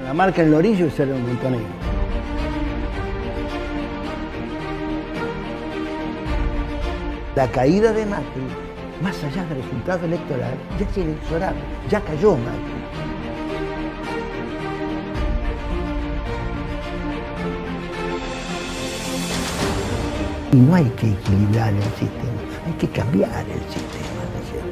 La marca en el orillo es Cerro Montonero. La caída de Macri, más allá del resultado electoral, ya es inexorable, ya cayó Macri. Y no hay que equilibrar el sistema, hay que cambiar el sistema, ¿no es cierto?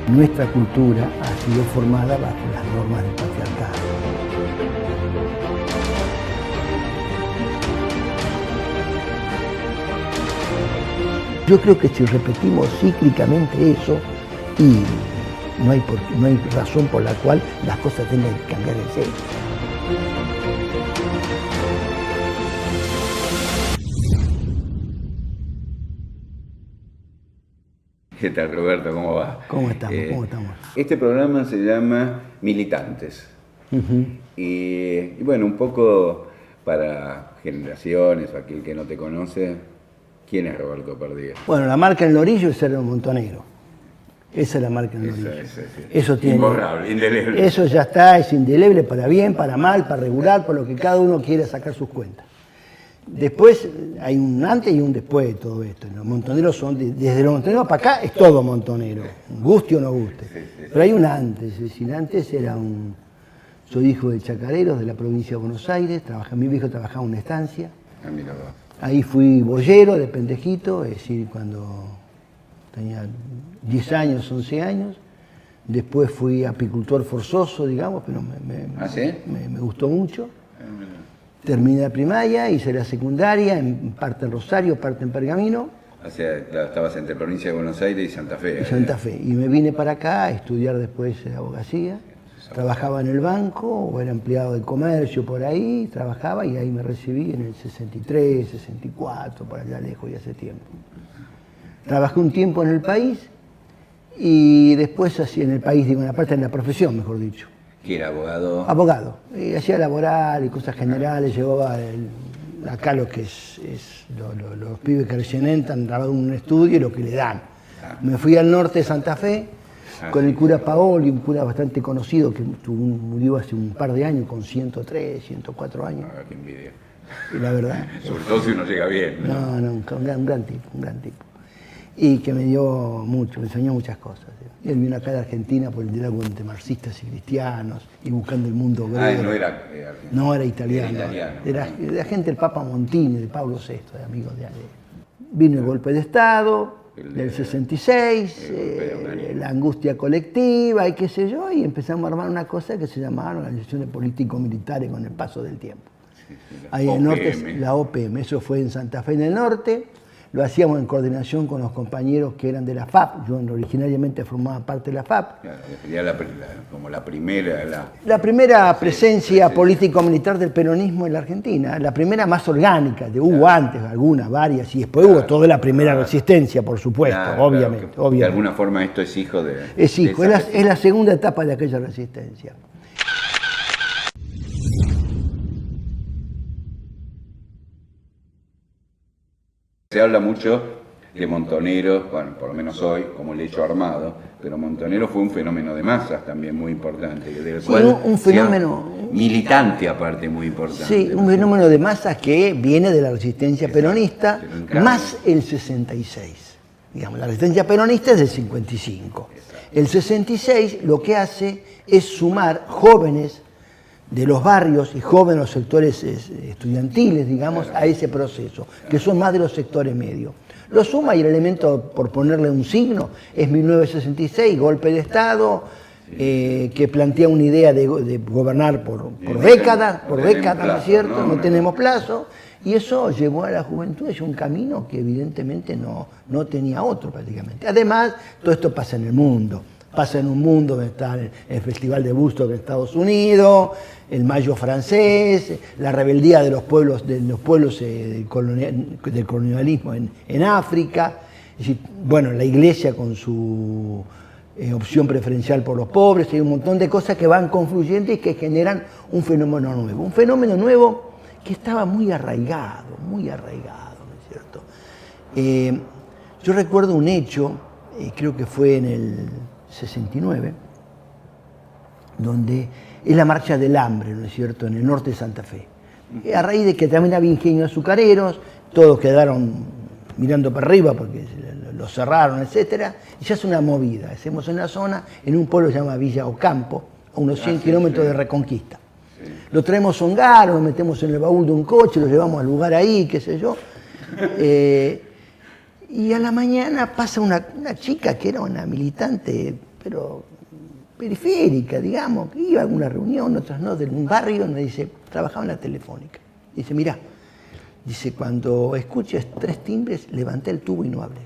Nuestra cultura ha sido formada bajo las normas del patriarcado. Yo creo que si repetimos cíclicamente eso, y no hay razón por la cual las cosas tengan que cambiar en serio. ¿Qué tal, Roberto? ¿Cómo va? ¿Cómo estamos? ¿Cómo estamos? Este programa se llama Militantes. Y bueno, un poco para generaciones o aquel que no te conoce, ¿quién es Roberto Perdía? Bueno, la marca en el orillo es Cerro Montonero. Esa es la marca en el orillo. Eso tiene, imborrable, indeleble. Eso ya está, es indeleble para bien, para mal, para regular, por lo que cada uno quiera sacar sus cuentas. Después hay un antes y un después de todo esto. Los montoneros son, desde los montoneros para acá es todo montonero, guste o no guste. Pero hay un antes, es decir, antes era soy hijo de chacareros de la provincia de Buenos Aires, mi viejo trabajaba en una estancia. Ahí fui boyero de pendejito, es decir, cuando tenía 10 años, 11 años. Después fui apicultor forzoso, digamos, pero me gustó mucho. Terminé la primaria, hice la secundaria, en parte en Rosario, parte en Pergamino. O sea, estabas entre provincia de Buenos Aires y Santa Fe. Y Santa Fe. Y me vine para acá a estudiar después abogacía. Trabajaba en el banco, o era empleado de comercio por ahí, trabajaba y ahí me recibí en el 63, 64, por allá lejos y hace tiempo. Trabajé un tiempo en el país y después así en el país, digo, en la parte de la profesión, mejor dicho. ¿Que era abogado? Abogado. Hacía laboral y cosas generales, llevaba acá lo que los pibes que recién entran, trabajan en un estudio y lo que le dan. Me fui al norte de Santa Fe con el cura Paoli, un cura bastante conocido que murió hace un par de años con 103, 104 años. Qué envidia. Y la verdad. Sobre todo si uno llega bien. No, un gran tipo. Y que me dio mucho, me enseñó muchas cosas. Él vino acá de Argentina por el diálogo entre marxistas y cristianos y buscando el mundo griego. No era argentino. No, era italiano. Era Era gente del Papa Montini, de Pablo VI, de amigos de Ale. Vino el golpe de Estado del 66, la angustia colectiva y qué sé yo, y empezamos a armar una cosa que se llamaba Organizaciones Político-Militares con el paso del tiempo. Ahí en el norte, la OPM, eso fue en Santa Fe en el norte. Lo hacíamos en coordinación con los compañeros que eran de la FAP. Yo originariamente formaba parte de la FAP. Claro, sería como la primera... La primera presencia político-militar del peronismo en la Argentina. La primera más orgánica. Hubo antes algunas, varias, y después hubo toda la primera resistencia, por supuesto, obviamente. De alguna forma esto es hijo de... Es hijo, es la segunda etapa de aquella resistencia. Se habla mucho de Montonero, bueno, por lo menos hoy, como el hecho armado, pero Montonero fue un fenómeno de masas también muy importante, del cual un fenómeno militante aparte muy importante. Sí, un fenómeno de masas que viene de la resistencia peronista, más el 66. Digamos, la resistencia peronista es del 55. El 66 lo que hace es sumar jóvenes de los barrios y jóvenes los sectores estudiantiles, digamos, a ese proceso, que son más de los sectores medios. Lo suma y el elemento, por ponerle un signo, es 1966, golpe de Estado, que plantea una idea de gobernar por décadas, ¿no es cierto? No tenemos plazo. Y eso llevó a la juventud a un camino que evidentemente no tenía otro prácticamente. Además, todo esto pasa en el mundo. Pasa en un mundo donde está el Festival de Woodstock en Estados Unidos, el Mayo francés, la rebeldía de los pueblos del colonialismo en África. Es decir, bueno, la Iglesia con su opción preferencial por los pobres, hay un montón de cosas que van confluyendo y que generan un fenómeno nuevo. Un fenómeno nuevo que estaba muy arraigado, ¿no es cierto? Yo recuerdo un hecho creo que fue en el 69, donde es la marcha del hambre, ¿no es cierto?, en el norte de Santa Fe. A raíz de que también había ingenios azucareros, todos quedaron mirando para arriba porque los cerraron, etcétera, y se hace una movida. Hacemos en la zona, en un pueblo que se llama Villa Ocampo, a unos 100 kilómetros de Reconquista. Sí. Lo traemos a Ongaro, lo metemos en el baúl de un coche, lo llevamos al lugar ahí, qué sé yo. Y a la mañana pasa una chica que era una militante, pero periférica, digamos, que iba a alguna reunión, otras no, de un barrio, me dice, trabajaba en la Telefónica. Dice, mirá, dice, cuando escuches 3 timbres, levanté el tubo y no hables.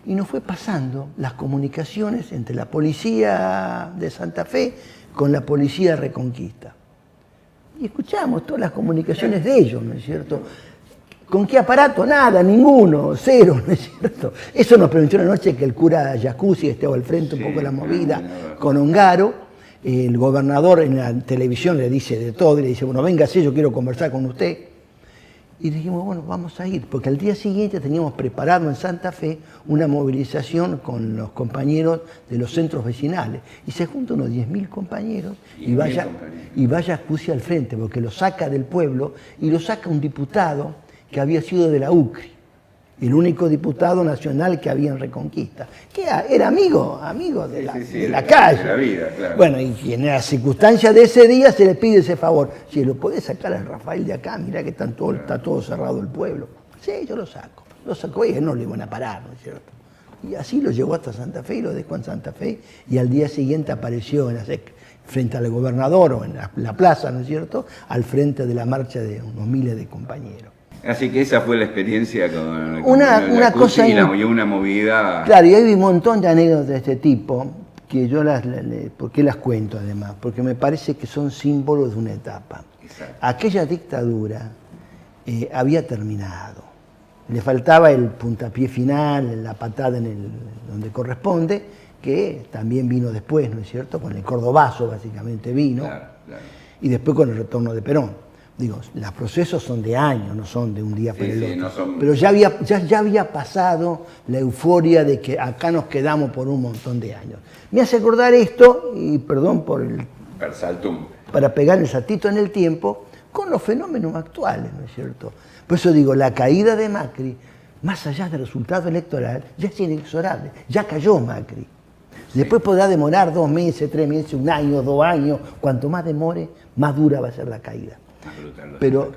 Y nos fue pasando las comunicaciones entre la policía de Santa Fe con la policía de Reconquista. Y escuchamos todas las comunicaciones de ellos, ¿no es cierto? ¿Con qué aparato? Nada, ninguno, cero, ¿no es cierto? Eso nos permitió una noche que el cura Jacuzzi estaba al frente un poco de la movida con Ongaro. El gobernador en la televisión le dice de todo, y le dice, bueno, véngase, yo quiero conversar con usted. Y dijimos, bueno, vamos a ir, porque al día siguiente teníamos preparado en Santa Fe una movilización con los compañeros de los centros vecinales. Y se juntan unos 10.000 compañeros y vaya Jacuzzi al frente, porque lo saca del pueblo y lo saca un diputado que había sido de la UCRI, el único diputado nacional que había en Reconquista, que era amigo de la calle. De la vida, claro. Bueno, y en las circunstancias de ese día se le pide ese favor. Si lo podés sacar al Rafael de acá, mirá que está todo cerrado el pueblo. Sí, yo lo saco. Lo sacó y no le iban a parar, ¿no es cierto? Y así lo llevó hasta Santa Fe y lo dejó en Santa Fe, y al día siguiente apareció frente al gobernador o en la plaza, ¿no es cierto?, al frente de la marcha de unos miles de compañeros. Así que esa fue la experiencia con una cosa y una movida. Claro, y hay un montón de anécdotas de este tipo que yo ¿por qué las cuento además? Porque me parece que son símbolos de una etapa. Exacto. Aquella dictadura había terminado. Le faltaba el puntapié final, la patada donde corresponde, que también vino después, ¿no es cierto? Con el cordobazo básicamente vino, claro. Y después con el retorno de Perón. Digo, los procesos son de años, no son de un día para el otro. No son... Pero ya había pasado la euforia de que acá nos quedamos por un montón de años. Me hace acordar esto, y perdón por para pegar el saltito en el tiempo, con los fenómenos actuales, ¿no es cierto? Por eso digo, la caída de Macri, más allá del resultado electoral, ya es inexorable, ya cayó Macri. Después podrá demorar 2 meses, 3 meses, 1 año, 2 años, cuanto más demore, más dura va a ser la caída. Pero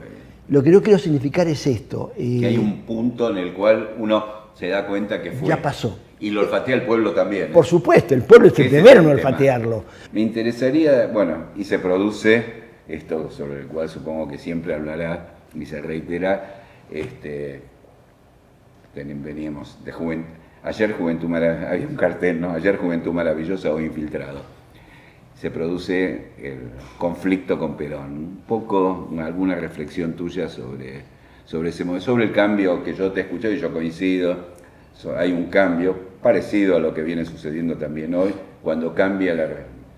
lo que yo quiero significar es esto. Que hay un punto en el cual uno se da cuenta que fue. Ya pasó. Y lo olfatea el pueblo también. Por supuesto, el pueblo es el primero en olfatearlo. Me interesaría, bueno, y se produce esto sobre el cual supongo que siempre hablará y se reitera, veníamos de Juventud. Ayer Juventud Maravillosa, había un cartel, ¿no? Ayer Juventud Maravillosa, hoy Infiltrado. Se produce el conflicto con Perón. Un poco, alguna reflexión tuya sobre el cambio que yo te he escuchado y yo coincido. Hay un cambio parecido a lo que viene sucediendo también hoy, cuando cambia la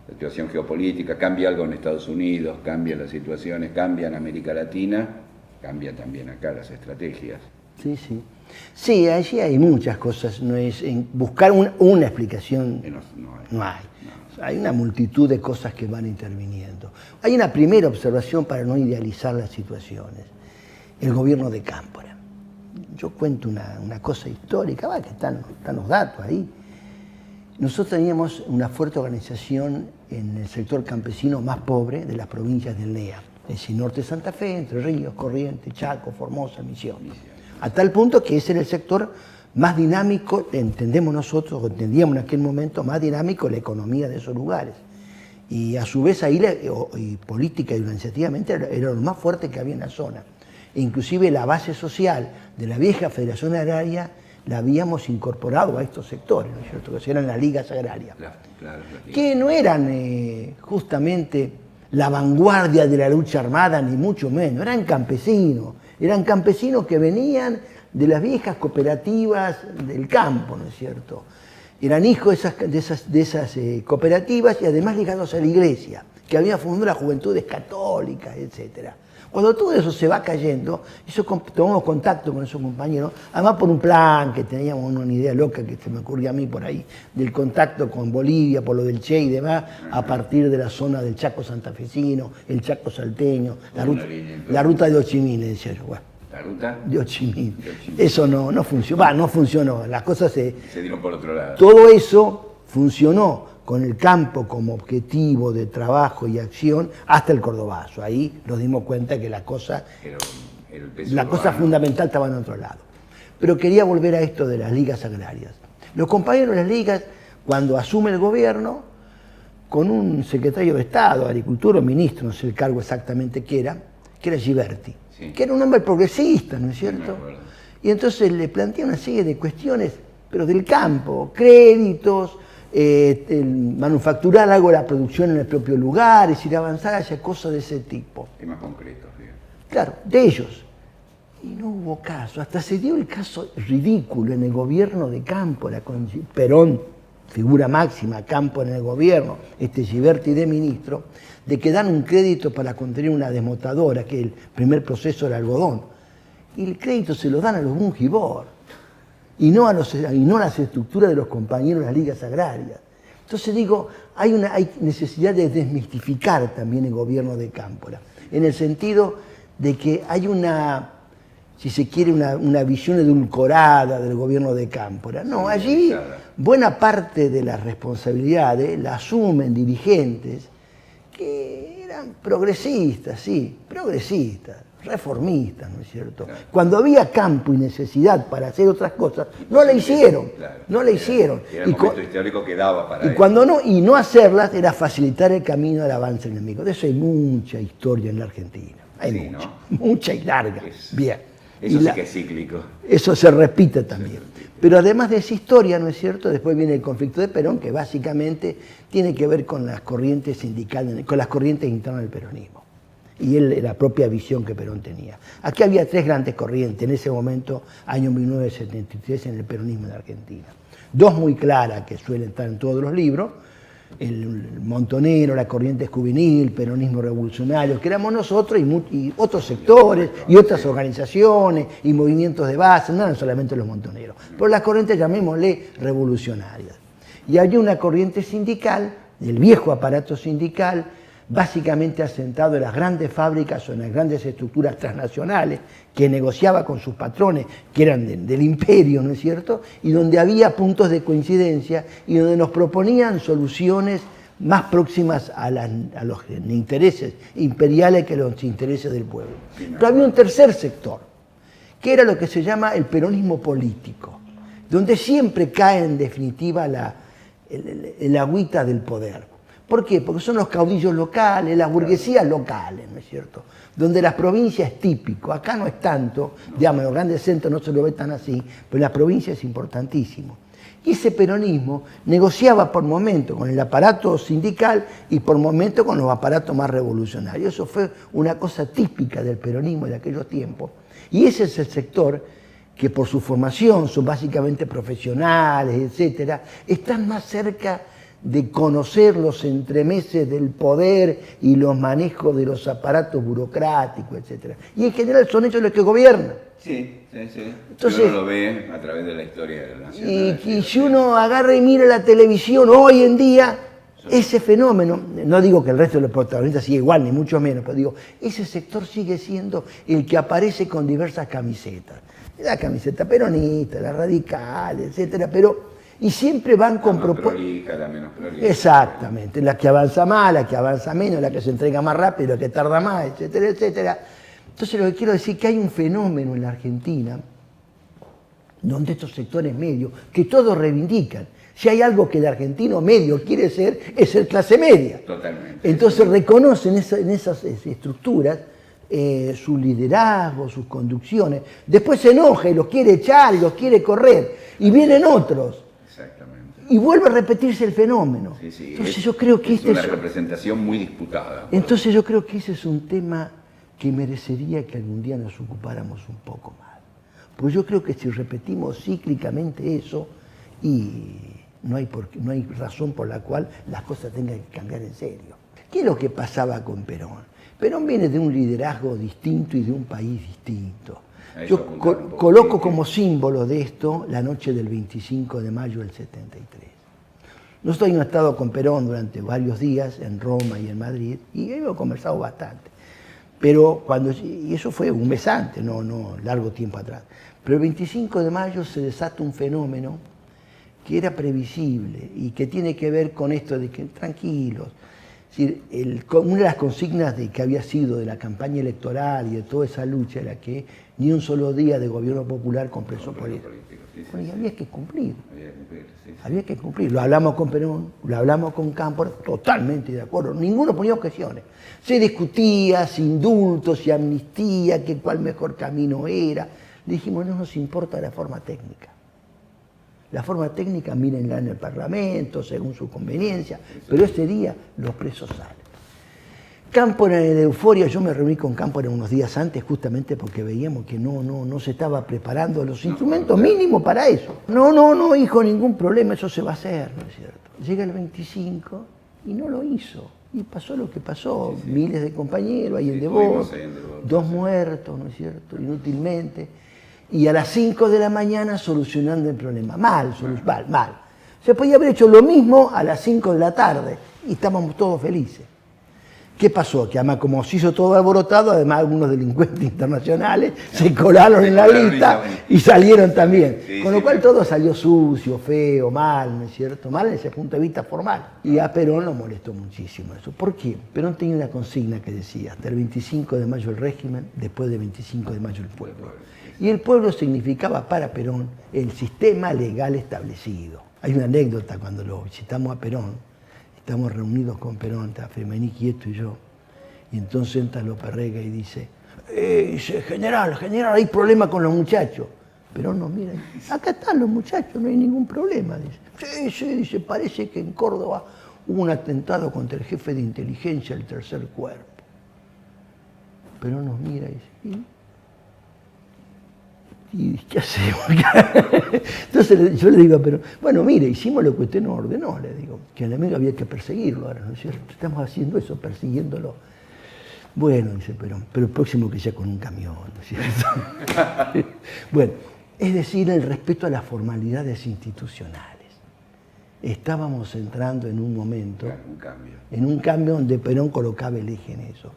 situación geopolítica, cambia algo en Estados Unidos, cambian las situaciones, cambia en América Latina, cambia también acá las estrategias. Sí, sí. Sí, allí hay muchas cosas, no es buscar una explicación, no hay. Hay una multitud de cosas que van interviniendo. Hay una primera observación para no idealizar las situaciones. El gobierno de Cámpora. Yo cuento una cosa histórica, que están los datos ahí. Nosotros teníamos una fuerte organización en el sector campesino más pobre de las provincias del NEA. Es decir, norte de Santa Fe, Entre Ríos, Corrientes, Chaco, Formosa, Misiones. A tal punto que ese era el sector más dinámico, entendemos nosotros, o entendíamos en aquel momento, más dinámico la economía de esos lugares. Y a su vez ahí, y política y organizativamente, era lo más fuerte que había en la zona. E inclusive la base social de la vieja Federación Agraria la habíamos incorporado a estos sectores, ¿no es cierto? Que eran las ligas agrarias. Claro. Que no eran justamente la vanguardia de la lucha armada, ni mucho menos, eran campesinos que venían de las viejas cooperativas del campo, ¿no es cierto? Eran hijos de esas cooperativas y además ligados a la iglesia, que había fundado las juventudes católicas, etc. Cuando todo eso se va cayendo, tomamos contacto con esos compañeros, además por un plan que teníamos una idea loca que se me ocurrió a mí por ahí, del contacto con Bolivia, por lo del Che y demás, a partir de la zona del Chaco santafesino, el Chaco salteño, la ruta de Ho Chi Minh, decía yo. Bueno, ¿La ruta? De Ho Chi Minh. Eso no funcionó, no funcionó, las cosas se dieron por otro lado. Todo eso funcionó con el campo como objetivo de trabajo y acción hasta el Cordobazo. Ahí nos dimos cuenta que la cosa fundamental estaba en otro lado. Pero quería volver a esto de las ligas agrarias. Los compañeros de las ligas, cuando asume el gobierno, con un secretario de Estado, Agricultura o ministro, no sé el cargo exactamente que era Giberti, sí, que era un hombre progresista, ¿no es cierto? Y entonces le plantea una serie de cuestiones, pero del campo, créditos, manufacturar algo de la producción en el propio lugar, es decir, avanzar hacia cosas de ese tipo. Temas concretos, bien. Claro, de ellos. Y no hubo caso, hasta se dio el caso ridículo en el gobierno de Cámpora, con Perón, figura máxima, Campo en el gobierno, Giberti de ministro, de que dan un crédito para contener una desmotadora, que el primer proceso era algodón. Y el crédito se lo dan a los Bungibor. Y no a las estructuras de los compañeros de las ligas agrarias. Entonces digo, hay necesidad de desmistificar también el gobierno de Cámpora, en el sentido de que hay si se quiere, una visión edulcorada del gobierno de Cámpora. No, allí buena parte de las responsabilidades la asumen dirigentes que eran progresistas, sí, progresistas, reformistas, ¿no es cierto? Claro. Cuando había campo y necesidad para hacer otras cosas, no la hicieron, claro, no la hicieron. Era el momento histórico que daba para eso. Y no hacerlas era facilitar el camino al avance enemigo. De eso hay mucha historia en la Argentina, hay mucha, ¿no? Mucha y larga. Bien. Eso sí que es cíclico. Eso se repite también. Pero además de esa historia, ¿no es cierto?, después viene el conflicto de Perón, que básicamente tiene que ver con las corrientes sindicales, con las corrientes internas del peronismo. Y la propia visión que Perón tenía. Aquí había tres grandes corrientes en ese momento, año 1973, en el peronismo de Argentina. Dos muy claras, que suelen estar en todos los libros: el montonero, la corriente juvenil, peronismo revolucionario, que éramos nosotros, y otros sectores, y otras organizaciones, y movimientos de base, no eran solamente los montoneros, pero las corrientes, llamémosle, revolucionarias. Y había una corriente sindical, el viejo aparato sindical, básicamente asentado en las grandes fábricas o en las grandes estructuras transnacionales, que negociaba con sus patrones, que eran del imperio, ¿no es cierto?, y donde había puntos de coincidencia y donde nos proponían soluciones más próximas a los intereses imperiales que los intereses del pueblo. Pero había un tercer sector, que era lo que se llama el peronismo político, donde siempre cae en definitiva el agüita del poder. ¿Por qué? Porque son los caudillos locales, las burguesías locales, ¿no es cierto?, donde las provincias es típico. Acá no es tanto, digamos, en los grandes centros no se lo ve tan así, pero en las provincias es importantísimo. Y ese peronismo negociaba por momentos con el aparato sindical y por momentos con los aparatos más revolucionarios. Eso fue una cosa típica del peronismo de aquellos tiempos. Y ese es el sector que por su formación son básicamente profesionales, etcétera, están más cerca de conocer los entremeses del poder y los manejos de los aparatos burocráticos, etc. Y en general son ellos los que gobiernan. Sí. Entonces, uno lo ve a través de la historia nacional. Y si uno agarra y mira la televisión hoy en día, ese fenómeno, no digo que el resto de los protagonistas siga igual, ni mucho menos, pero digo, ese sector sigue siendo el que aparece con diversas camisetas. La camiseta peronista, la radical, etcétera, pero... Y siempre van con propuestas. La menos prolija. Exactamente, la que avanza más, la que avanza menos, la que se entrega más rápido, la que tarda más, etcétera, etcétera. Entonces lo que quiero decir es que hay un fenómeno en la Argentina donde estos sectores medios, que todos reivindican, si hay algo que el argentino medio quiere ser, es ser clase media. Totalmente. Entonces reconocen en esas estructuras su liderazgo, sus conducciones. Después se enoja y los quiere echar y los quiere correr. Y vienen otros. Y vuelve a repetirse el fenómeno. Sí, entonces yo creo que es una representación muy disputada. Entonces yo creo que ese es un tema que merecería que algún día nos ocupáramos un poco más. Pues yo creo que si repetimos cíclicamente eso, y no hay razón por la cual las cosas tengan que cambiar en serio. ¿Qué es lo que pasaba con Perón? Perón viene de un liderazgo distinto y de un país distinto. Eso Yo coloco como símbolo de esto la noche del 25 de mayo del 73. Nosotros hemos estado con Perón durante varios días en Roma y en Madrid y hemos conversado bastante. Pero y eso fue un mes antes, no largo tiempo atrás. Pero el 25 de mayo se desata un fenómeno que era previsible y que tiene que ver con esto de que tranquilos. Es decir, una de las consignas que había sido de la campaña electoral y de toda esa lucha era que ni un solo día de gobierno popular con preso político. Bueno, y había que cumplir. Había que cumplir. Lo hablamos con Perón, lo hablamos con Cámpora, totalmente de acuerdo. Ninguno ponía objeciones. Se discutía si indultos, si amnistía, que cuál mejor camino era. Le dijimos, no nos importa la forma técnica. La forma técnica, mírenla en el Parlamento, según su conveniencia, pero ese día los presos salen. Cámpora en euforia, yo me reuní con Cámpora unos días antes justamente porque veíamos que no se estaba preparando los instrumentos mínimos para eso. No, hijo, ningún problema, eso se va a hacer, ¿no es cierto? Llega el 25 y no lo hizo. Y pasó lo que pasó, miles de compañeros, ahí en Devot, 2 muertos, ¿no es cierto?, inútilmente. Y a las 5 de la mañana solucionando el problema. Mal. Se podía haber hecho lo mismo a las 5 de la tarde y estábamos todos felices. ¿Qué pasó? Que además como se hizo todo alborotado, además algunos delincuentes internacionales se colaron en la lista y salieron también. Con lo cual todo salió sucio, feo, mal, ¿no es cierto? Mal desde ese punto de vista formal. Y a Perón lo molestó muchísimo eso. ¿Por qué? Perón tenía una consigna que decía, hasta el 25 de mayo el régimen, después del 25 de mayo el pueblo. Y el pueblo significaba para Perón el sistema legal establecido. Hay una anécdota cuando lo visitamos a Perón, estamos reunidos con Perón, está Femení quieto y yo, y entonces entra López Rega y dice, general, hay problema con los muchachos. Perón nos mira y dice, acá están los muchachos, no hay ningún problema. Dice, sí, dice, parece que en Córdoba hubo un atentado contra el jefe de inteligencia del tercer cuerpo. Perón nos mira y dice, ¿y qué hacemos? Entonces yo le digo, pero bueno, mire, hicimos lo que usted nos ordenó, le digo, que al enemigo había que perseguirlo ahora, ¿no es cierto? Estamos haciendo eso, persiguiéndolo. Bueno, dice Perón, pero el próximo que sea con un camión, ¿no es cierto? Bueno, es decir, el respeto a las formalidades institucionales. Estábamos entrando en un momento, en un cambio donde Perón colocaba el eje en eso.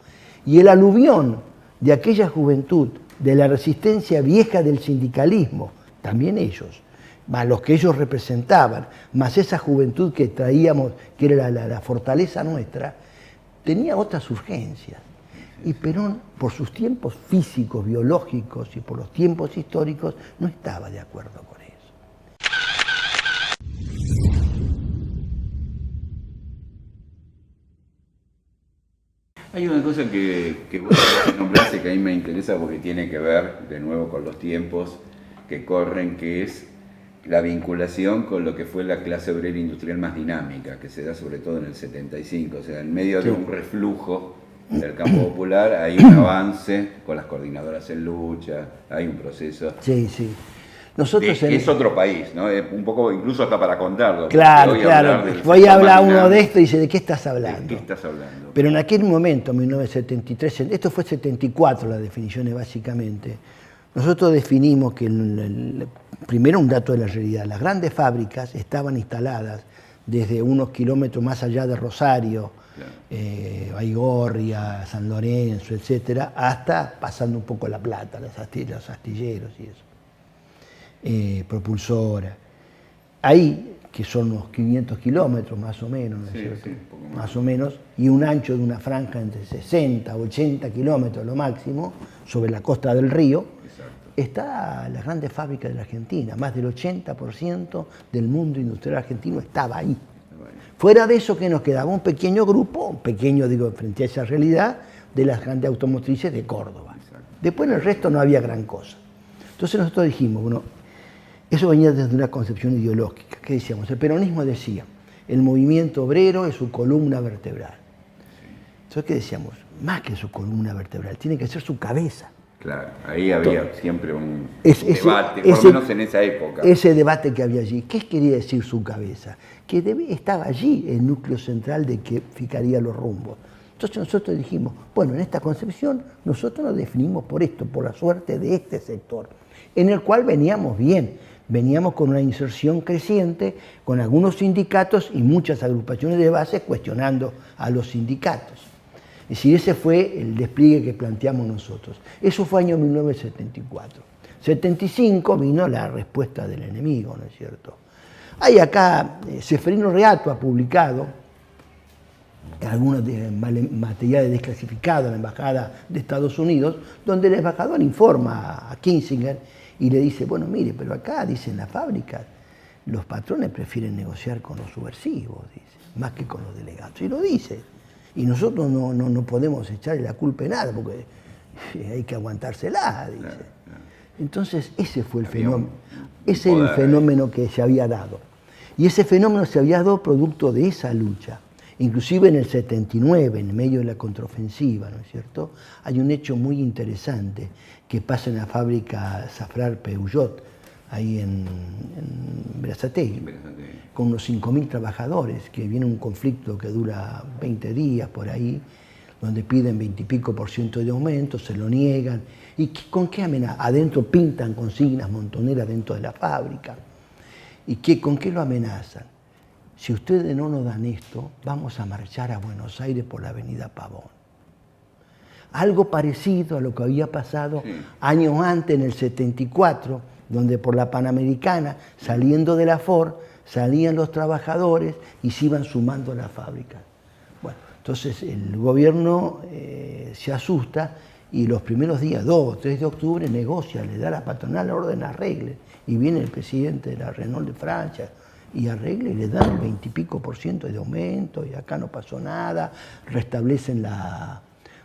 Y el aluvión de aquella juventud, de la resistencia vieja del sindicalismo, también ellos, más los que ellos representaban, más esa juventud que traíamos, que era la fortaleza nuestra, tenía otras urgencias. Y Perón, por sus tiempos físicos, biológicos y por los tiempos históricos, no estaba de acuerdo con eso. Hay una cosa que vos nombraste que a mí me interesa porque tiene que ver de nuevo con los tiempos que corren, que es la vinculación con lo que fue la clase obrera industrial más dinámica, que se da sobre todo en el 75, o sea, en medio de un reflujo del campo popular hay un avance con las coordinadoras en lucha, hay un proceso. Sí. Nosotros es otro país, ¿no? Un poco incluso hasta para contarlo. Claro. Voy a hablar uno de esto y dice, ¿de qué estás hablando? ¿De qué estás hablando? Pero en aquel momento, 1973, esto fue 74 las definiciones básicamente, nosotros definimos que, primero un dato de la realidad, las grandes fábricas estaban instaladas desde unos kilómetros más allá de Rosario, Baigorria, San Lorenzo, etcétera, hasta pasando un poco La Plata, los astilleros y eso. Propulsora. Ahí, que son unos 500 kilómetros más o menos, ¿no es cierto? Más o menos, y un ancho de una franja entre 60 o 80 kilómetros lo máximo, sobre la costa del río, está la grandes fábricas de la Argentina. Más del 80% del mundo industrial argentino estaba ahí. Fuera de eso, que nos quedaba un pequeño grupo, pequeño digo, frente a esa realidad, de las grandes automotrices de Córdoba. Después en el resto no había gran cosa. Entonces nosotros dijimos, bueno, eso venía desde una concepción ideológica. ¿Qué decíamos? El peronismo decía, el movimiento obrero es su columna vertebral. Entonces, ¿qué decíamos? Más que su columna vertebral, tiene que ser su cabeza. Claro, ahí había siempre un debate, por lo menos en esa época. Ese debate que había allí. ¿Qué quería decir su cabeza? Que estaba allí el núcleo central de que fijaría los rumbos. Entonces nosotros dijimos, bueno, en esta concepción nosotros nos definimos por esto, por la suerte de este sector, en el cual veníamos bien, veníamos con una inserción creciente, con algunos sindicatos y muchas agrupaciones de base cuestionando a los sindicatos. Es decir, ese fue el despliegue que planteamos nosotros. Eso fue año 1974. 75 vino la respuesta del enemigo, ¿no es cierto? Hay acá, Ceferino Reato ha publicado algunos materiales desclasificados en la Embajada de Estados Unidos, donde el embajador informa a Kissinger y le dice, bueno, mire, pero acá, dice, en la fábrica, los patrones prefieren negociar con los subversivos, dice, más que con los delegados. Y lo dice. Y nosotros no podemos echarle la culpa de nada, porque hay que aguantársela, dice. Claro, claro. Entonces, ese fue el fenómeno. Ese era el fenómeno que se había dado. Y ese fenómeno se había dado producto de esa lucha. Inclusive en el 79, en medio de la contraofensiva, ¿no es cierto? Hay un hecho muy interesante que pasa en la fábrica Safrar Peugeot, ahí en Berazategui, con unos 5.000 trabajadores, que viene un conflicto que dura 20 días por ahí, donde piden 20 y pico % de aumento, se lo niegan. ¿Y con qué amenaza? Adentro pintan consignas montoneras dentro de la fábrica. ¿Y con qué lo amenazan? Si ustedes no nos dan esto, vamos a marchar a Buenos Aires por la avenida Pavón. Algo parecido a lo que había pasado años antes, en el 74, donde por la Panamericana, saliendo de la Ford, salían los trabajadores y se iban sumando a la fábrica. Bueno, entonces el gobierno se asusta y los primeros días, 2 o 3 de octubre, negocia, le da a la patronal la orden, arregle. Y viene el presidente de la Renault de Francia y arregle y le dan el 20 y pico % de aumento y acá no pasó nada, restablecen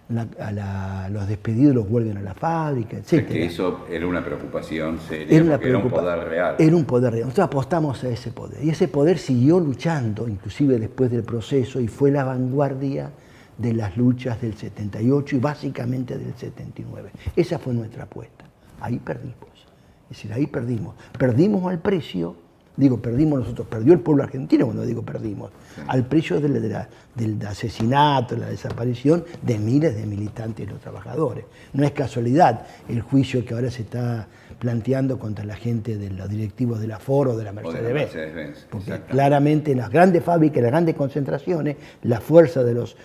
los despedidos, los vuelven a la fábrica, etc. Es que eso era una preocupación seria, era un poder real. Era un poder real. Nosotros apostamos a ese poder. Y ese poder siguió luchando, inclusive después del proceso, y fue la vanguardia de las luchas del 78 y básicamente del 79. Esa fue nuestra apuesta. Ahí perdimos. Es decir, ahí perdimos. Perdimos al precio, digo, perdimos nosotros, perdió el pueblo argentino cuando digo perdimos, al precio del asesinato, la desaparición de miles de militantes y los trabajadores. No es casualidad el juicio que ahora se está planteando contra la gente de los directivos de la Ford o de la Mercedes-Benz. Porque claramente en las grandes fábricas, en las grandes concentraciones, la fuerza de los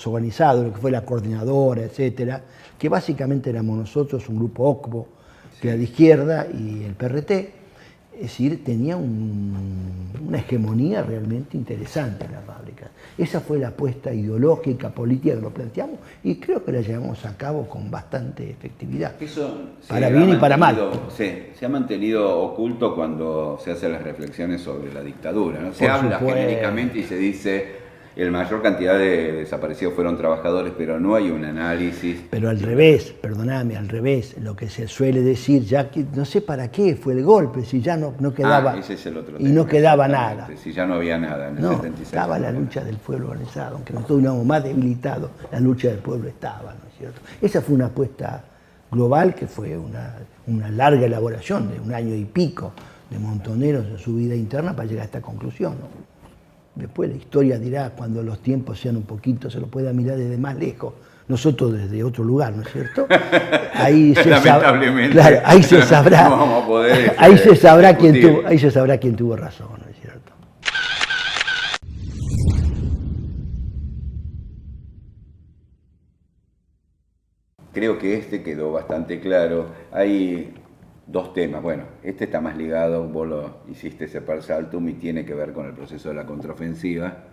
organizados, lo que fue la coordinadora, etcétera, que básicamente éramos nosotros, un grupo OCBO, que era de izquierda, y el PRT, es decir, tenía una hegemonía realmente interesante en la fábrica. Esa fue la apuesta ideológica, política que lo planteamos, y creo que la llevamos a cabo con bastante efectividad. Eso para bien y para mal. Se ha mantenido oculto cuando se hacen las reflexiones sobre la dictadura, ¿no? Se habla genéricamente y se dice la mayor cantidad de desaparecidos fueron trabajadores, pero no hay un análisis. Pero al revés, perdóname, al revés, lo que se suele decir, ya que no sé para qué fue el golpe, si ya no quedaba, ese es el otro y tema, no quedaba nada. Si ya no había nada en el 76. Estaba la lucha del pueblo organizado, aunque nosotros íbamos más debilitados, la lucha del pueblo estaba, ¿no es cierto? Esa fue una apuesta global que fue una larga elaboración de 1 año y pico de Montoneros en su vida interna para llegar a esta conclusión, ¿no? Después la historia dirá, cuando los tiempos sean un poquito, se lo pueda mirar desde más lejos, nosotros desde otro lugar, ¿no es cierto? Ahí se lamentablemente. Claro, ahí se sabrá. No vamos a poder, ahí se sabrá quién tuvo razón, ¿no es cierto? Creo que quedó bastante claro. Hay 2 temas. Bueno, este está más ligado, vos lo hiciste ese par saltum y tiene que ver con el proceso de la contraofensiva.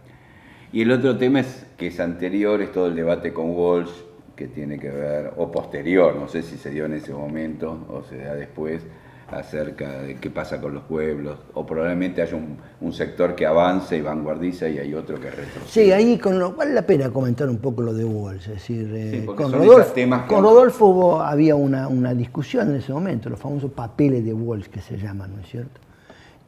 Y el otro tema que es anterior, es todo el debate con Walsh, que tiene que ver, o posterior, no sé si se dio en ese momento o se da después, acerca de qué pasa con los pueblos, o probablemente haya un sector que avance y vanguardiza y hay otro que retrocede. Sí, ahí vale la pena comentar un poco lo de Walsh, es decir, con Rodolfo había una discusión en ese momento, los famosos papeles de Walsh que se llaman, ¿no es cierto?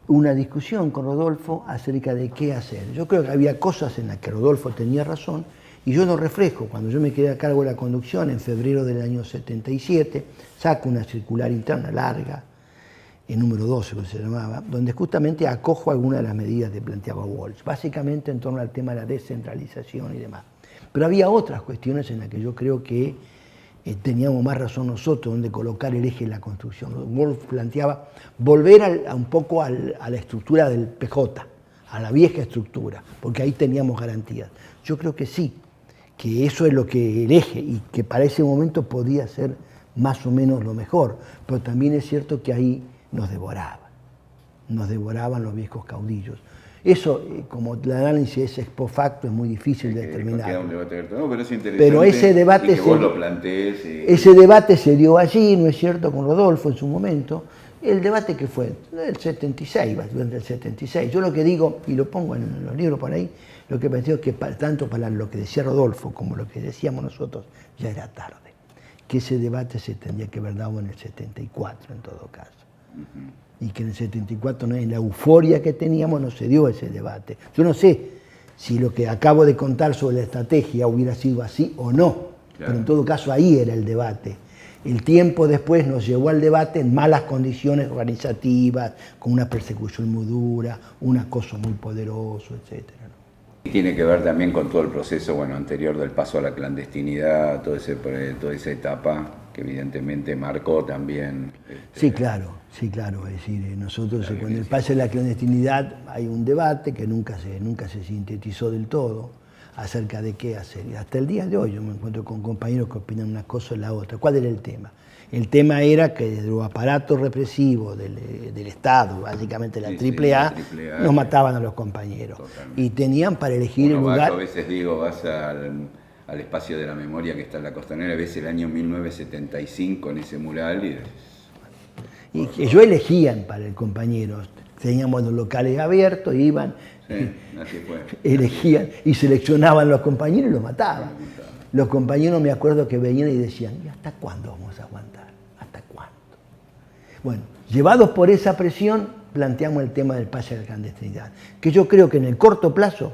Una discusión con Rodolfo acerca de qué hacer. Yo creo que había cosas en las que Rodolfo tenía razón, y yo lo reflejo. Cuando yo me quedé a cargo de la conducción en febrero del año 77, saco una circular interna larga, el número 12, como se llamaba, donde justamente acojo algunas de las medidas que planteaba Walsh, básicamente en torno al tema de la descentralización y demás. Pero había otras cuestiones en las que yo creo que teníamos más razón nosotros, donde colocar el eje en la construcción. Wolf planteaba volver un poco a la estructura del PJ, a la vieja estructura, porque ahí teníamos garantías. Yo creo que sí, que eso es lo que el eje, y que para ese momento podía ser más o menos lo mejor, pero también es cierto que ahí nos devoraban los viejos caudillos. Eso, como el análisis es ex post facto, es muy difícil de determinar. No, pero es interesante. Pero ese debate, vos lo plantees, ese debate se dio allí, ¿no es cierto?, con Rodolfo en su momento. El debate que fue el 76, durante el 76. Yo lo que digo, y lo pongo en los libros por ahí, lo que pensé es que tanto para lo que decía Rodolfo como lo que decíamos nosotros, ya era tarde. Que ese debate se tendría que haber dado en el 74 en todo caso. Y que en el 74, en la euforia que teníamos, no se dio ese debate. Yo no sé si lo que acabo de contar sobre la estrategia hubiera sido así o no, claro, pero en todo caso ahí era el debate. El tiempo después nos llevó al debate en malas condiciones organizativas, con una persecución muy dura, un acoso muy poderoso, etc. Tiene que ver también con todo el proceso anterior del paso a la clandestinidad, toda esa etapa que evidentemente marcó también. Sí, claro, es decir, nosotros con el paso a la clandestinidad hay un debate que nunca se sintetizó del todo acerca de qué hacer. Y hasta el día de hoy yo me encuentro con compañeros que opinan una cosa o la otra. ¿Cuál era el tema? El tema era que desde los aparatos represivos del Estado, básicamente la AAA, nos mataban a los compañeros. Totalmente. Y tenían para elegir el lugar... A veces vas al espacio de la memoria que está en la Costanera, ves el año 1975 en ese mural y que ellos elegían para el compañero. Teníamos los locales abiertos, iban, sí, así fue. Elegían y seleccionaban los compañeros y los mataban. Los compañeros, me acuerdo que venían y decían, ¿y hasta cuándo vamos a aguantar? ¿Hasta cuándo? Bueno, llevados por esa presión, planteamos el tema del pase a la clandestinidad, que yo creo que en el corto plazo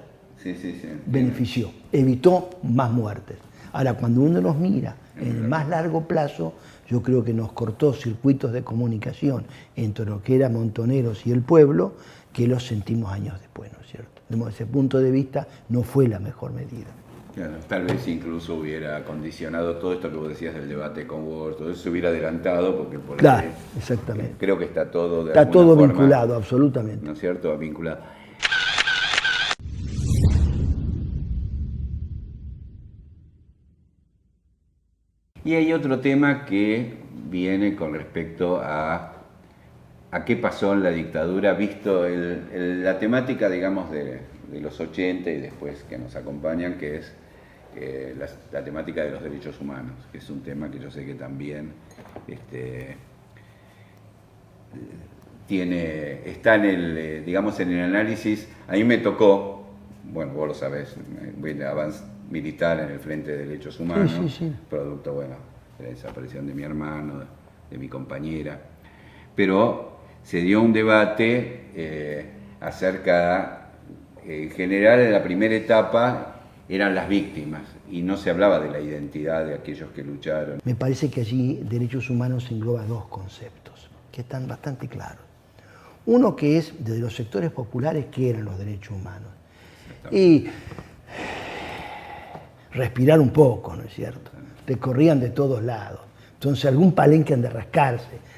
benefició, evitó más muertes. Ahora, cuando uno los mira en el más largo plazo, yo creo que nos cortó circuitos de comunicación entre lo que era Montoneros y el pueblo, que los sentimos años después, ¿no es cierto? Desde ese punto de vista, no fue la mejor medida. Claro, tal vez incluso hubiera condicionado todo esto que vos decías del debate con Ward, todo eso se hubiera adelantado, porque por claro, exactamente. Creo que está todo de está todo forma, vinculado, absolutamente. ¿No es cierto? Vinculado. Y hay otro tema que viene con respecto a qué pasó en la dictadura, visto la temática, digamos, de los 80 y después que nos acompañan, que es la temática de los derechos humanos, que es un tema que yo sé que también está en el, digamos, en el análisis. A mí me tocó, bueno, vos lo sabés, de avance militar en el Frente de Derechos Humanos, sí. Producto, de la desaparición de mi hermano, de mi compañera, pero se dio un debate acerca, en general en la primera etapa eran las víctimas y no se hablaba de la identidad de aquellos que lucharon. Me parece que allí derechos humanos engloba dos conceptos que están bastante claros. Uno que es, desde los sectores populares, ¿qué eran los derechos humanos? Y respirar un poco, ¿no es cierto? Te corrían de todos lados. Entonces algún palenque han de rascarse,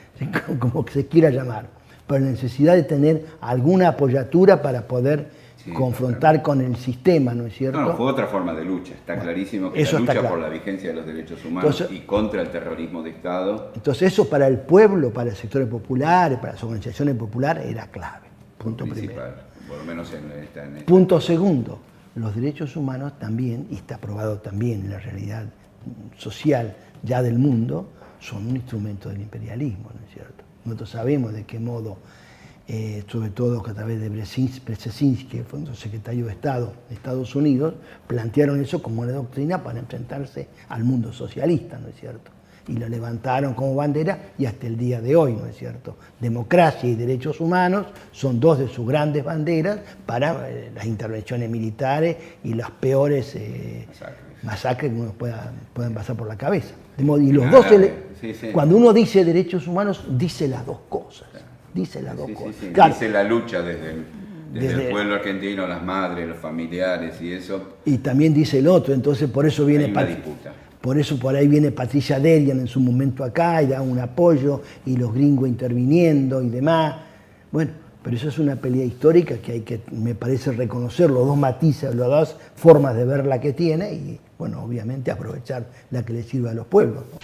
como que se quiera llamar, pero la necesidad de tener alguna apoyatura para poder confrontar con el sistema, ¿no es cierto? No, fue otra forma de lucha. Está clarísimo que la lucha por la vigencia de los derechos humanos y contra el terrorismo de Estado. Entonces eso para el pueblo, para el sector popular, para las organizaciones populares era clave. Punto primero. Por lo menos en esta. Punto segundo. Los derechos humanos también, y está probado también en la realidad social ya del mundo, son un instrumento del imperialismo, ¿no es cierto? Nosotros sabemos de qué modo, sobre todo a través de Brzezinski, que fue un secretario de Estado de Estados Unidos, plantearon eso como una doctrina para enfrentarse al mundo socialista, ¿no es cierto? Y lo levantaron como bandera y hasta el día de hoy, ¿no es cierto? Democracia y derechos humanos son dos de sus grandes banderas para las intervenciones militares y las peores masacres que uno puedan pasar por la cabeza. Y los dos, cuando uno dice derechos humanos, dice las dos cosas. Dice las dos cosas. Claro. Dice la lucha desde Desde el pueblo argentino, las madres, los familiares y eso. Y también dice el otro, entonces por eso viene... Hay una disputa. Por eso por ahí viene Patricia Delian en su momento acá y da un apoyo y los gringos interviniendo y demás. Bueno, pero eso es una pelea histórica que hay que, me parece, reconocer los dos matices, las dos formas de ver la que tiene y, bueno, obviamente aprovechar la que le sirva a los pueblos, ¿no?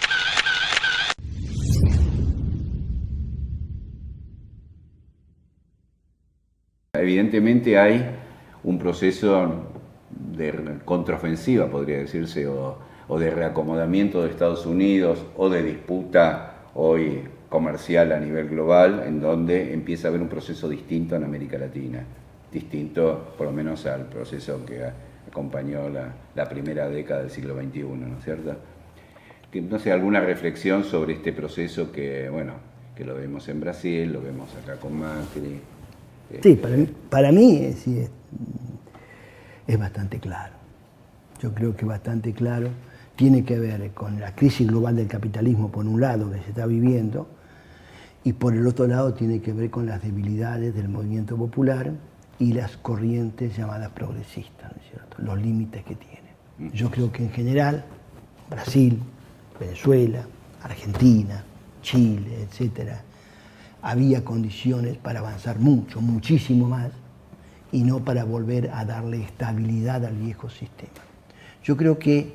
Evidentemente hay un proceso de contraofensiva, podría decirse, o de reacomodamiento de Estados Unidos, o de disputa hoy comercial a nivel global, en donde empieza a haber un proceso distinto en América Latina, distinto por lo menos al proceso que acompañó la primera década del siglo XXI, ¿no es cierto? No sé, alguna reflexión sobre este proceso que, bueno, que lo vemos en Brasil, lo vemos acá con Macri. Sí, para mí sí, es bastante claro. Yo creo que es bastante claro. Tiene que ver con la crisis global del capitalismo, por un lado, que se está viviendo, y por el otro lado tiene que ver con las debilidades del movimiento popular y las corrientes llamadas progresistas, ¿no es cierto? Los límites que tienen. Yo creo que en general, Brasil, Venezuela, Argentina, Chile, etcétera, había condiciones para avanzar mucho, muchísimo más, y no para volver a darle estabilidad al viejo sistema. Yo creo que,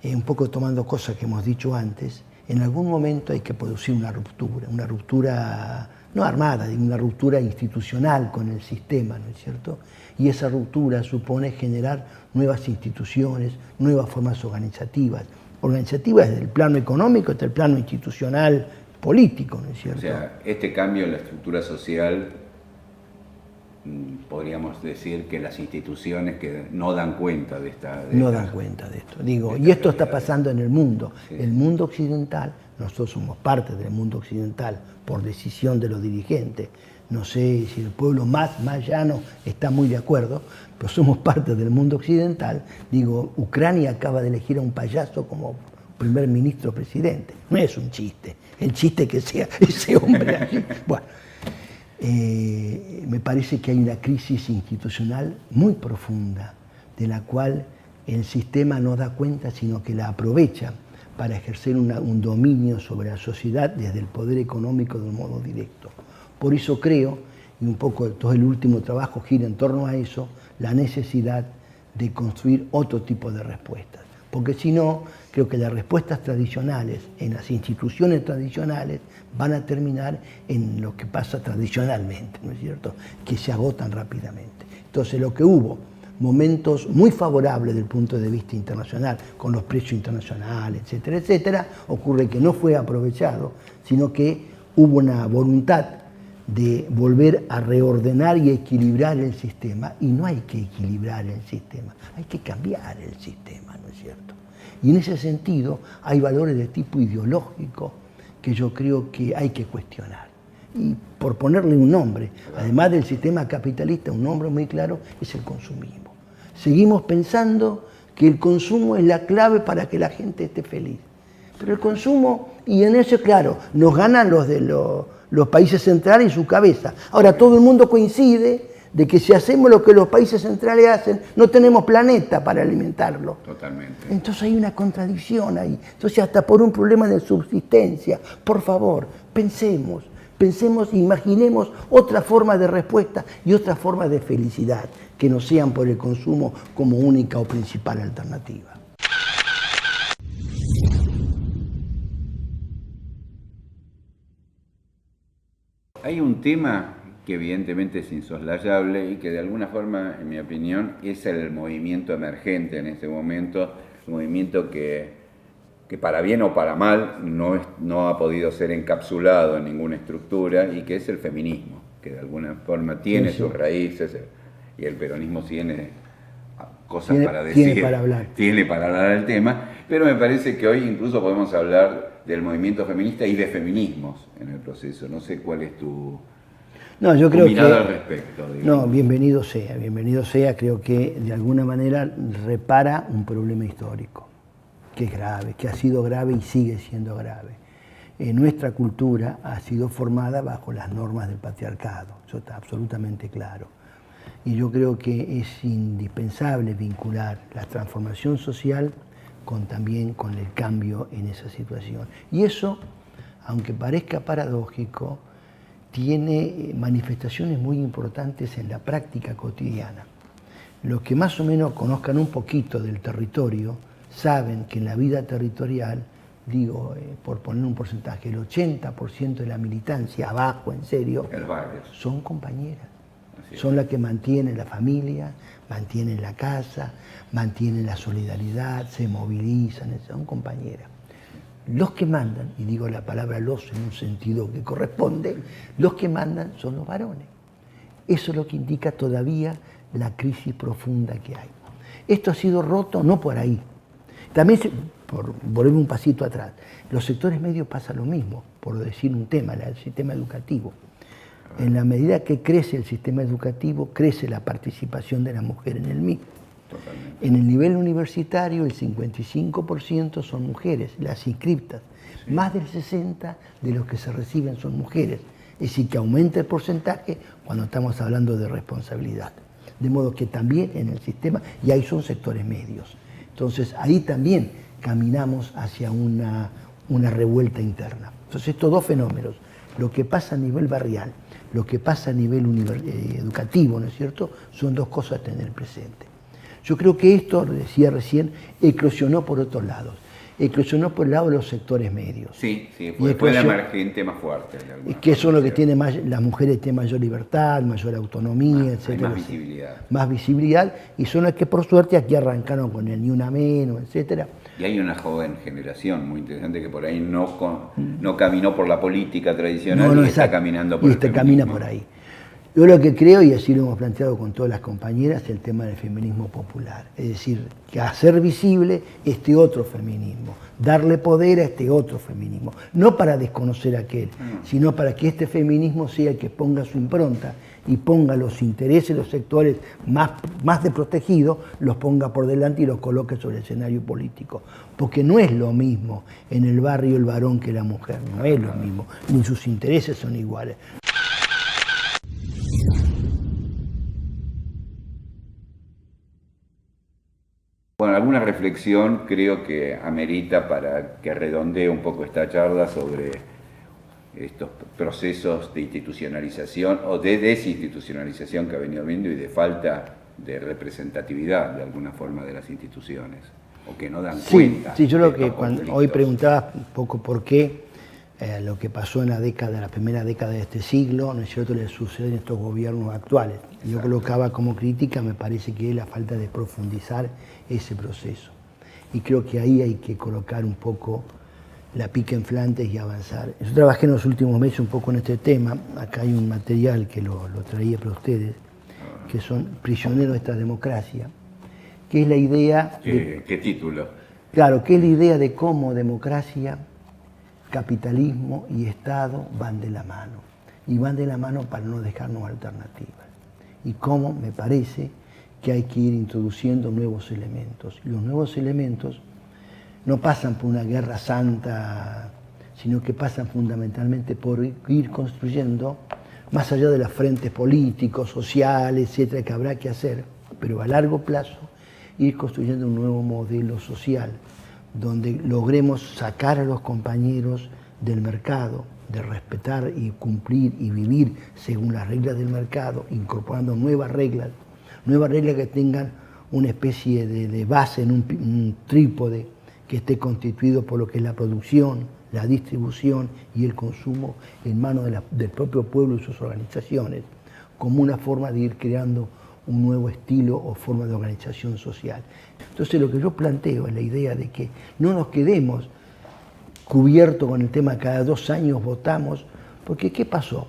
un poco tomando cosas que hemos dicho antes, en algún momento hay que producir una ruptura no armada, una ruptura institucional con el sistema, ¿no es cierto? Y esa ruptura supone generar nuevas instituciones, nuevas formas organizativas desde el plano económico hasta el plano institucional, político, ¿no es cierto? O sea, este cambio en la estructura social, podríamos decir que las instituciones que no dan cuenta de dan cuenta de esto. Digo, y esto está pasando en el mundo. Sí. El mundo occidental, nosotros somos parte del mundo occidental por decisión de los dirigentes. No sé si el pueblo más llano está muy de acuerdo, pero somos parte del mundo occidental. Digo, Ucrania acaba de elegir a un payaso como primer ministro presidente. No es un chiste, el chiste que sea ese hombre allí. Bueno, me parece que hay una crisis institucional muy profunda, de la cual el sistema no da cuenta, sino que la aprovecha para ejercer un dominio sobre la sociedad desde el poder económico de un modo directo. Por eso creo, y un poco todo el último trabajo gira en torno a eso, la necesidad de construir otro tipo de respuestas. Porque si no, creo que las respuestas tradicionales, en las instituciones tradicionales, van a terminar en lo que pasa tradicionalmente, ¿no es cierto?, que se agotan rápidamente. Entonces, lo que hubo, momentos muy favorables desde el punto de vista internacional, con los precios internacionales, etcétera, etcétera, ocurre que no fue aprovechado, sino que hubo una voluntad de volver a reordenar y equilibrar el sistema, y no hay que equilibrar el sistema, hay que cambiar el sistema, ¿no es cierto? Y en ese sentido hay valores de tipo ideológico que yo creo que hay que cuestionar. Y por ponerle un nombre, además del sistema capitalista, un nombre muy claro es el consumismo. Seguimos pensando que el consumo es la clave para que la gente esté feliz. Pero el consumo, y en eso, claro, nos ganan los de los países centrales y su cabeza. Ahora todo el mundo coincide de que si hacemos lo que los países centrales hacen, no tenemos planeta para alimentarlo. Totalmente. Entonces hay una contradicción ahí. Entonces hasta por un problema de subsistencia, por favor, pensemos, imaginemos otra forma de respuesta y otra forma de felicidad, que no sean por el consumo como única o principal alternativa. Hay un tema que evidentemente es insoslayable y que de alguna forma, en mi opinión, es el movimiento emergente en este momento, un movimiento que para bien o para mal no ha podido ser encapsulado en ninguna estructura, y que es el feminismo, que de alguna forma tiene sus raíces, y el peronismo tiene cosas para decir, tiene para hablar del tema, pero me parece que hoy incluso podemos hablar del movimiento feminista y de feminismos en el proceso. No sé cuál es tu mirada al respecto. No, bienvenido sea, creo que de alguna manera repara un problema histórico, que es grave, que ha sido grave y sigue siendo grave. Nuestra cultura ha sido formada bajo las normas del patriarcado, eso está absolutamente claro. Y yo creo que es indispensable vincular la transformación social también con el cambio en esa situación. Y eso, aunque parezca paradójico, tiene manifestaciones muy importantes en la práctica cotidiana. Los que más o menos conozcan un poquito del territorio saben que en la vida territorial, digo, por poner un porcentaje, el 80% de la militancia, abajo, en serio, son compañeras. Son las que mantienen la familia, mantienen la casa, mantienen la solidaridad, se movilizan, son compañeras. Los que mandan, y digo la palabra los en un sentido que corresponde, los que mandan son los varones. Eso es lo que indica todavía la crisis profunda que hay. Esto ha sido roto no por ahí. También, por volver un pasito atrás, los sectores medios pasa lo mismo, por decir un tema, el sistema educativo. En la medida que crece el sistema educativo, crece la participación de la mujer en el mismo. Totalmente. En el nivel universitario, el 55% son mujeres, las inscriptas. Sí. Más del 60% de los que se reciben son mujeres. Es decir, que aumenta el porcentaje cuando estamos hablando de responsabilidad. De modo que también en el sistema, y ahí son sectores medios. Entonces, ahí también caminamos hacia una revuelta interna. Entonces, estos dos fenómenos, lo que pasa a nivel barrial, lo que pasa a nivel educativo, ¿no es cierto?, son dos cosas a tener presente. Yo creo que esto, decía recién, eclosionó por otros lados. Eclosionó por el lado de los sectores medios. Sí, fue la emergente más fuerte. Que son los que tienen más, las mujeres tienen mayor libertad, mayor autonomía, etc. Más visibilidad. Más visibilidad, y son las que por suerte aquí arrancaron con el Ni Una Menos, etc. Y hay una joven generación muy interesante que por ahí no caminó por la política tradicional y está caminando por el feminismo. Camina por ahí. Yo lo que creo, y así lo hemos planteado con todas las compañeras, es el tema del feminismo popular. Es decir, que hacer visible este otro feminismo, darle poder a este otro feminismo. No para desconocer aquel, sino para que este feminismo sea el que ponga su impronta y ponga los intereses de los sectores más desprotegidos, los ponga por delante y los coloque sobre el escenario político. Porque no es lo mismo en el barrio el varón que la mujer, no es lo mismo, ni sus intereses son iguales. Bueno, alguna reflexión creo que amerita para que redondee un poco esta charla sobre estos procesos de institucionalización o de desinstitucionalización que ha venido viendo y de falta de representatividad de alguna forma de las instituciones o que no dan cuenta. Sí, yo lo que hoy preguntaba un poco por qué lo que pasó en la primera década de este siglo, ¿no es cierto?, le sucede en estos gobiernos actuales. Exacto. Yo colocaba como crítica, me parece que es la falta de profundizar ese proceso. Y creo que ahí hay que colocar un poco la pica en Flandes y avanzar. Yo trabajé en los últimos meses un poco en este tema. Acá hay un material que lo traía para ustedes, que son Prisioneros de esta democracia, que es la idea... ¿Qué título? Claro, que es la idea de cómo democracia, capitalismo y Estado van de la mano. Y van de la mano para no dejarnos alternativas. Y cómo me parece que hay que ir introduciendo nuevos elementos. Y los nuevos elementos no pasan por una guerra santa, sino que pasan fundamentalmente por ir construyendo, más allá de los frentes políticos, sociales, etcétera, que habrá que hacer, pero a largo plazo, ir construyendo un nuevo modelo social, donde logremos sacar a los compañeros del mercado, de respetar y cumplir y vivir según las reglas del mercado, incorporando nuevas reglas que tengan una especie de base en un trípode que esté constituido por lo que es la producción, la distribución y el consumo en manos del propio pueblo y sus organizaciones, como una forma de ir creando un nuevo estilo o forma de organización social. Entonces lo que yo planteo es la idea de que no nos quedemos cubiertos con el tema cada 2 años votamos, porque ¿qué pasó?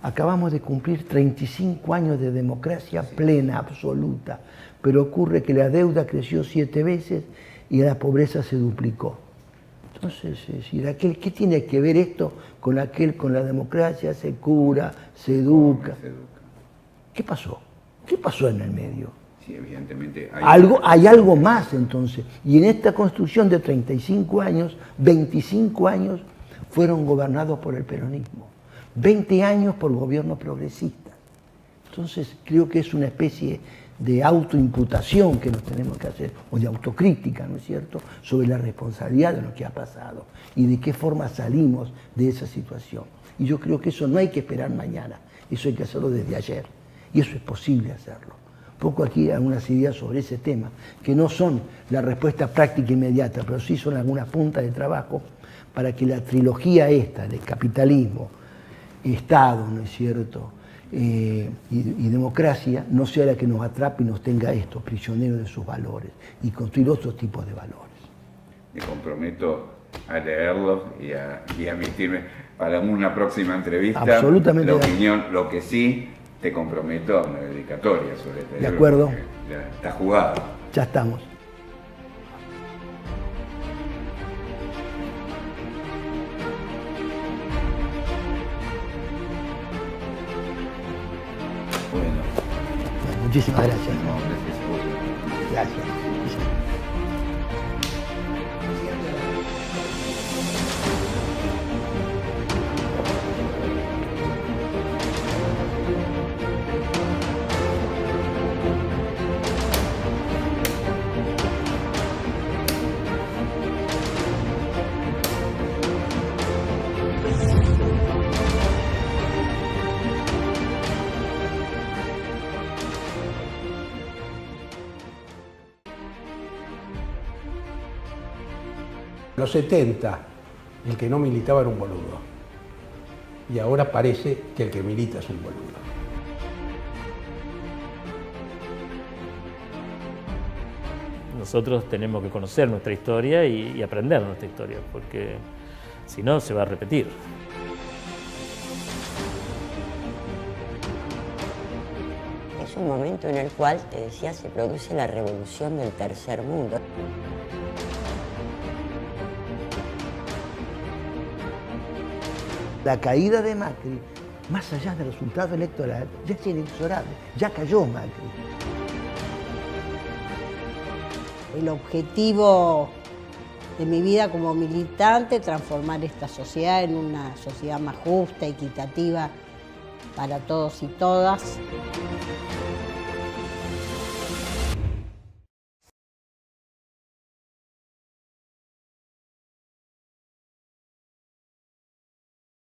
Acabamos de cumplir 35 años de democracia plena, absoluta, pero ocurre que la deuda creció 7 veces y la pobreza se duplicó. Entonces, ¿qué tiene que ver esto con la democracia? Se cura, se educa. ¿Qué pasó? ¿Qué pasó en el medio? Sí, evidentemente. Hay algo más entonces. Y en esta construcción de 35 años, 25 años fueron gobernados por el peronismo. 20 años por gobierno progresista. Entonces creo que es una especie de autoimputación que nos tenemos que hacer, o de autocrítica, ¿no es cierto?, sobre la responsabilidad de lo que ha pasado y de qué forma salimos de esa situación. Y yo creo que eso no hay que esperar mañana, eso hay que hacerlo desde ayer, y eso es posible hacerlo. Poco aquí algunas ideas sobre ese tema, que no son la respuesta práctica inmediata, pero sí son algunas puntas de trabajo para que la trilogía esta de capitalismo, Estado, ¿no es cierto?, y democracia no sea la que nos atrape y nos tenga estos prisioneros de sus valores y construir otros tipos de valores. Me comprometo a leerlos y a emitirme para una próxima entrevista. Absolutamente. La opinión, lo que sí te comprometo a una dedicatoria sobre este libro. De acuerdo. Ya está jugado. Ya estamos. Bueno, Muchísimas gracias. no, gracias a vos. Gracias. En los 70, el que no militaba era un boludo. Y ahora parece que el que milita es un boludo. Nosotros tenemos que conocer nuestra historia y aprender nuestra historia, porque si no se va a repetir. Es un momento en el cual, te decía, se produce la revolución del tercer mundo. La caída de Macri, más allá del resultado electoral, ya es inexorable, ya cayó Macri. El objetivo de mi vida como militante, transformar esta sociedad en una sociedad más justa, equitativa para todos y todas.